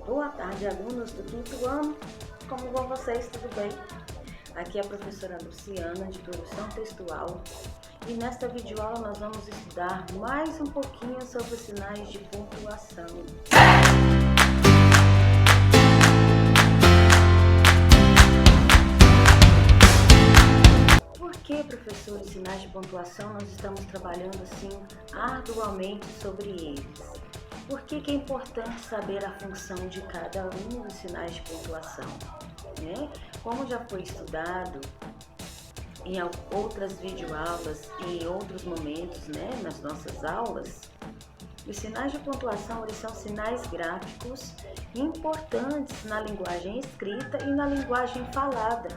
Boa tarde, alunos do quinto ano. Como vão vocês? Tudo bem? Aqui é a professora Luciana, de produção textual. E nesta videoaula nós vamos estudar mais um pouquinho sobre os sinais de pontuação. Por que, professor, os sinais de pontuação nós estamos trabalhando assim arduamente sobre eles? Por que é importante saber a função de cada um dos sinais de pontuação? Como já foi estudado em outras videoaulas e em outros momentos, nas nossas aulas, os sinais de pontuação eles são sinais gráficos importantes na linguagem escrita e na linguagem falada.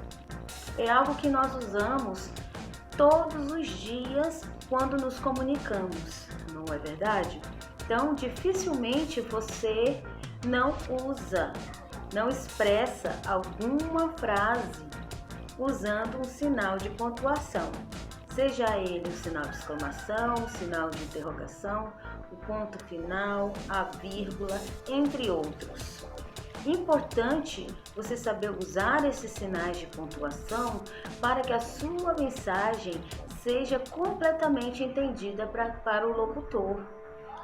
É algo que nós usamos todos os dias quando nos comunicamos, não é verdade? Então, dificilmente você não expressa alguma frase usando um sinal de pontuação, seja ele o sinal de exclamação, o sinal de interrogação, o ponto final, a vírgula, entre outros. Importante você saber usar esses sinais de pontuação para que a sua mensagem seja completamente entendida para o locutor,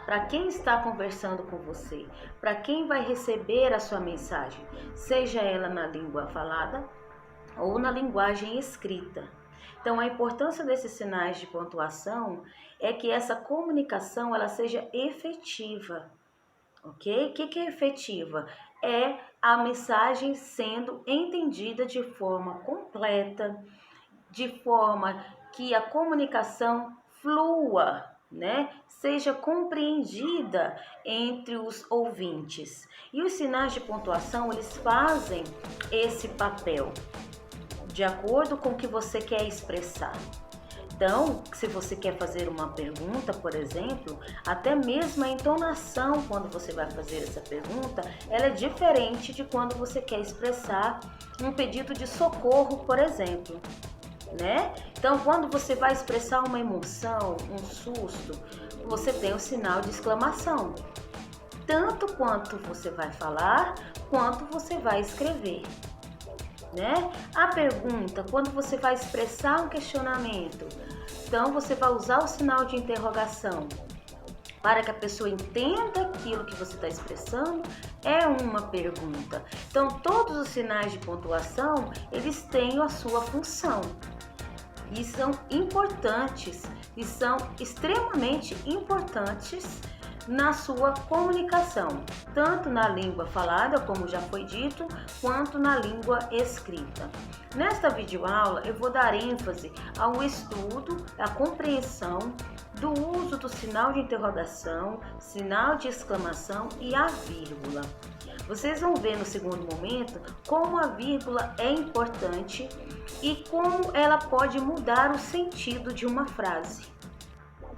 para quem está conversando com você, para quem vai receber a sua mensagem, seja ela na língua falada ou na linguagem escrita. Então, a importância desses sinais de pontuação é que essa comunicação ela seja efetiva, ok? O que é efetiva? É a mensagem sendo entendida de forma completa, de forma que a comunicação flua, seja compreendida entre os ouvintes. E os sinais de pontuação, eles fazem esse papel de acordo com o que você quer expressar. Então, se você quer fazer uma pergunta, por exemplo, até mesmo a entonação quando você vai fazer essa pergunta, ela é diferente de quando você quer expressar um pedido de socorro, por exemplo. Então, quando você vai expressar uma emoção, um susto, você tem o sinal de exclamação. Tanto quanto você vai falar, quanto você vai escrever. A pergunta, quando você vai expressar um questionamento, então você vai usar o sinal de interrogação para que a pessoa entenda aquilo que você está expressando, é uma pergunta. Então, todos os sinais de pontuação, eles têm a sua função. E são importantes, e são extremamente importantes na sua comunicação, tanto na língua falada, como já foi dito, quanto na língua escrita. Nesta videoaula, eu vou dar ênfase ao estudo, à compreensão do uso do sinal de interrogação, sinal de exclamação e a vírgula. Vocês vão ver no segundo momento como a vírgula é importante e como ela pode mudar o sentido de uma frase,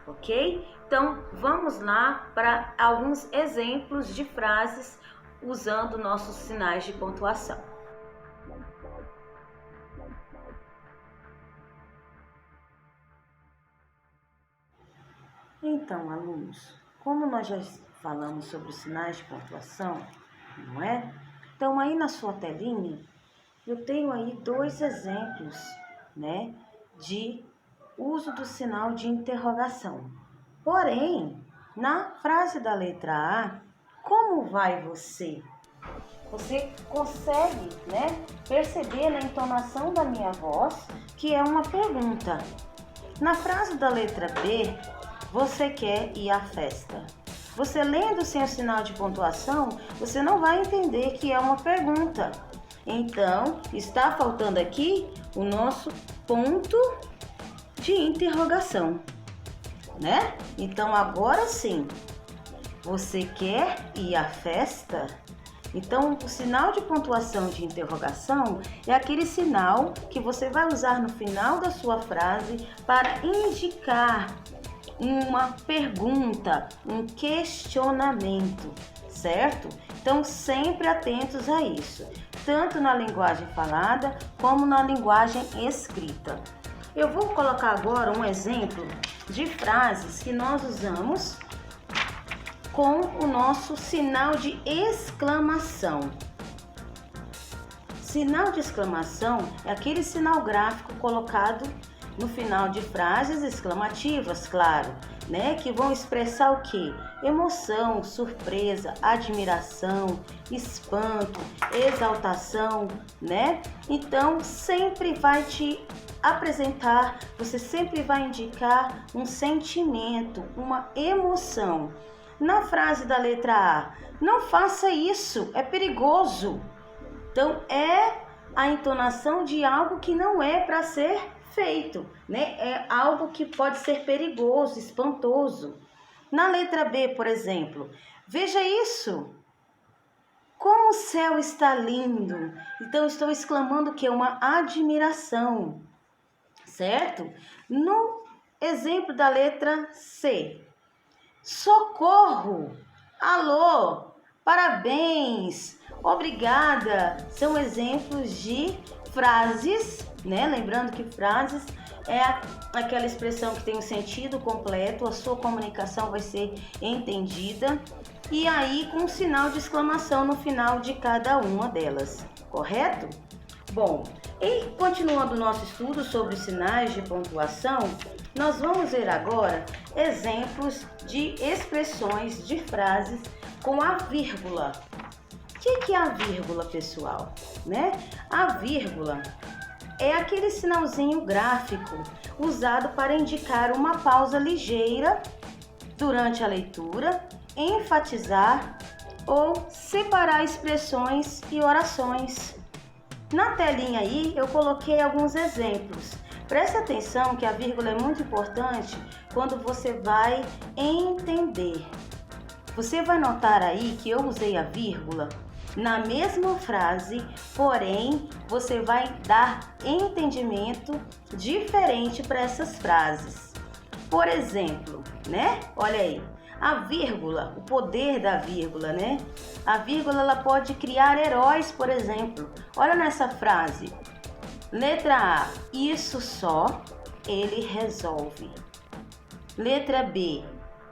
ok? Então, vamos lá para alguns exemplos de frases usando nossos sinais de pontuação. Então, alunos, como nós já falamos sobre os sinais de pontuação, não é? Então, aí na sua telinha, eu tenho aí dois exemplos, de uso do sinal de interrogação. Porém, na frase da letra A, como vai você? Você consegue, perceber na entonação da minha voz que é uma pergunta. Na frase da letra B, você quer ir à festa? Você lendo sem o sinal de pontuação, você não vai entender que é uma pergunta. Então, está faltando aqui o nosso ponto de interrogação, Então, agora sim, você quer ir à festa? Então, o sinal de pontuação de interrogação é aquele sinal que você vai usar no final da sua frase para indicar uma pergunta, um questionamento, certo? Então, sempre atentos a isso, tanto na linguagem falada como na linguagem escrita. Eu vou colocar agora um exemplo de frases que nós usamos com o nosso sinal de exclamação. Sinal de exclamação é aquele sinal gráfico colocado no final de frases exclamativas, claro, né? Que vão expressar o quê? Emoção, surpresa, admiração, espanto, exaltação, né? Então, sempre vai te apresentar, você sempre vai indicar um sentimento, uma emoção. Na frase da letra A, não faça isso, é perigoso. Então, é a entonação de algo que não é para ser feito, né? É algo que pode ser perigoso, espantoso. Na letra B, por exemplo, veja isso. Como o céu está lindo. Então, estou exclamando que é uma admiração, certo? No exemplo da letra C, socorro, alô, parabéns, obrigada, são exemplos de frases, né? Lembrando que frases é aquela expressão que tem um sentido completo, a sua comunicação vai ser entendida e aí com um sinal de exclamação no final de cada uma delas, correto? Bom, e continuando o nosso estudo sobre os sinais de pontuação, nós vamos ver agora exemplos de expressões de frases com a vírgula. O que é a vírgula, pessoal? Né? A vírgula é aquele sinalzinho gráfico usado para indicar uma pausa ligeira durante a leitura, enfatizar ou separar expressões e orações. Na telinha aí eu coloquei alguns exemplos. Preste atenção que a vírgula é muito importante quando você vai entender. Você vai notar aí que eu usei a vírgula na mesma frase, porém você vai dar entendimento diferente para essas frases. Por exemplo, né? Olha aí, a vírgula, o poder da vírgula, né? A vírgula ela pode criar heróis, por exemplo. Olha nessa frase. Letra A, isso só ele resolve. Letra B,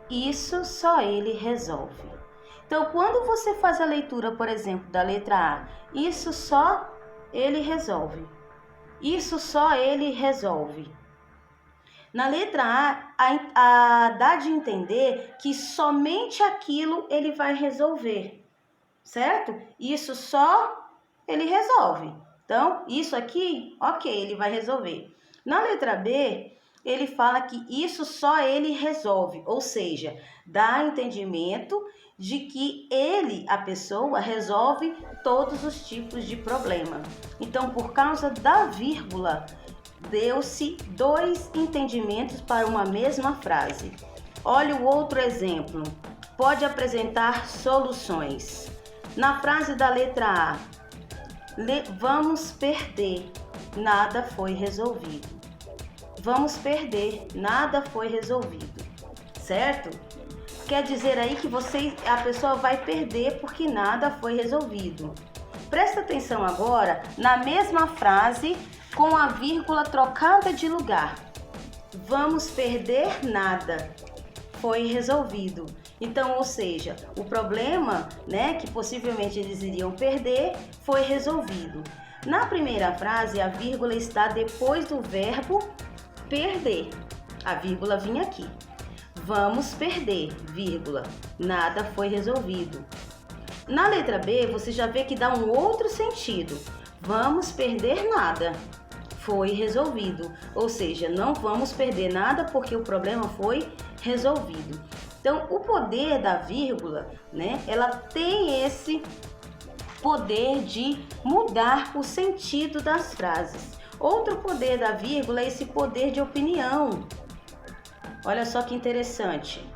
isso só ele resolve. Então, quando você faz a leitura, por exemplo, da letra A, isso só ele resolve. Isso só ele resolve. Na letra A, dá de entender que somente aquilo ele vai resolver, certo? Isso só ele resolve. Então, isso aqui, ok, ele vai resolver. Na letra B, ele fala que isso só ele resolve, ou seja, dá entendimento de que ele, a pessoa, resolve todos os tipos de problema. Então, por causa da vírgula, deu-se dois entendimentos para uma mesma frase. Olha o outro exemplo. Pode apresentar soluções. Na frase da letra A, vamos perder, nada foi resolvido. Vamos perder, nada foi resolvido, certo? Quer dizer aí que a pessoa vai perder porque nada foi resolvido. Presta atenção agora na mesma frase com a vírgula trocada de lugar. Vamos perder nada, foi resolvido. Então, ou seja, o problema, né, que possivelmente eles iriam perder, foi resolvido. Na primeira frase, a vírgula está depois do verbo perder. A vírgula vinha aqui. Vamos perder, vírgula, nada foi resolvido. Na letra B, você já vê que dá um outro sentido. Vamos perder nada, foi resolvido. Ou seja, não vamos perder nada porque o problema foi resolvido. Então, o poder da vírgula, né, ela tem esse poder de mudar o sentido das frases. Outro poder da vírgula é esse poder de opinião. Olha só que interessante.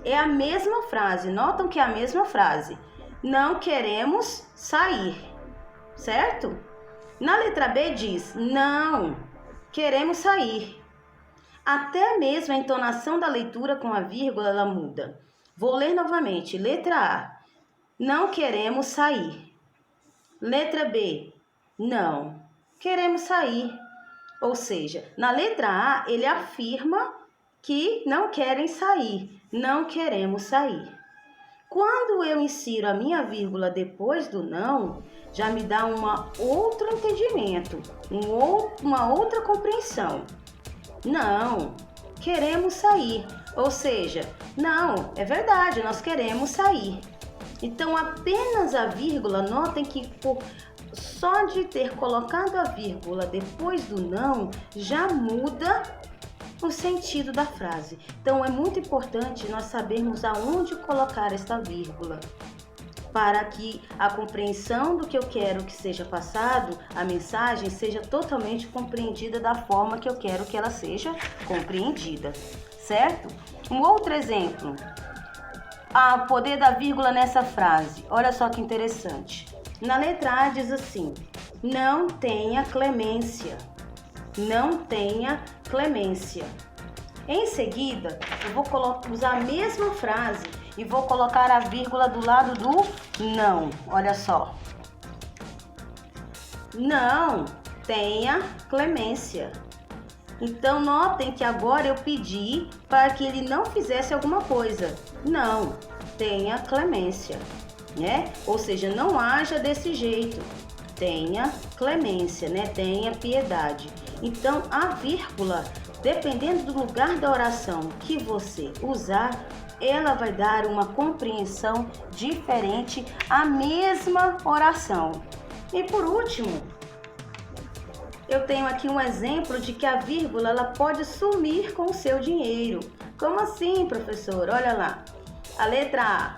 É a mesma frase, notam que é a mesma frase. Não queremos sair, certo? Na letra B diz, não queremos sair. Até mesmo a entonação da leitura com a vírgula ela muda. Vou ler novamente. Letra A, não queremos sair. Letra B, não queremos sair. Ou seja, na letra A ele afirma que não querem sair, não queremos sair. Quando eu insiro a minha vírgula depois do não, já me dá um outro entendimento, uma outra compreensão. Não, queremos sair. Ou seja, não, é verdade, nós queremos sair. Então, apenas a vírgula, notem que só de ter colocado a vírgula depois do não, já muda o sentido da frase. Então, é muito importante nós sabermos aonde colocar esta vírgula, para que a compreensão do que eu quero que seja passado, a mensagem, seja totalmente compreendida da forma que eu quero que ela seja compreendida, certo? Um outro exemplo, o poder da vírgula nessa frase. Olha só que interessante. Na letra A diz assim: não tenha clemência. Não tenha clemência. Em seguida, eu vou usar a mesma frase e vou colocar a vírgula do lado do não. Olha só. Não tenha clemência. Então, notem que agora eu pedi para que ele não fizesse alguma coisa. Não tenha clemência, né? Ou seja, não haja desse jeito. Tenha clemência, né? Tenha piedade. Então, a vírgula, dependendo do lugar da oração que você usar, ela vai dar uma compreensão diferente à mesma oração. E por último, eu tenho aqui um exemplo de que a vírgula ela pode sumir com o seu dinheiro. Como assim, professor? Olha lá. A letra A.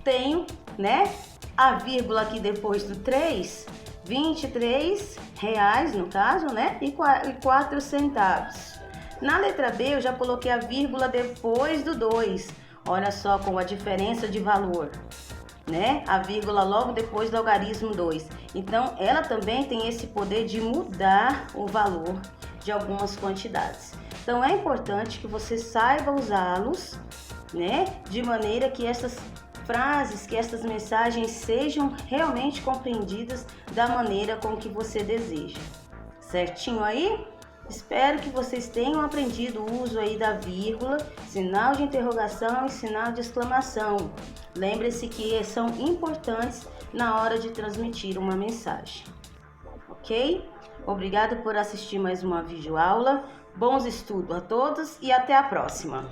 Tenho, né? A vírgula aqui depois do 3, R$23, no caso, né? E 4 centavos. Na letra B, eu já coloquei a vírgula depois do 2. Olha só com a diferença de valor, né? A vírgula logo depois do algarismo 2. Então, ela também tem esse poder de mudar o valor de algumas quantidades. Então, é importante que você saiba usá-los, né? De maneira que essas frases, que essas mensagens sejam realmente compreendidas da maneira com que você deseja. Certinho aí? Espero que vocês tenham aprendido o uso aí da vírgula, sinal de interrogação e sinal de exclamação. Lembre-se que são importantes na hora de transmitir uma mensagem. Ok? Obrigado por assistir mais uma videoaula. Bons estudos a todos e até a próxima!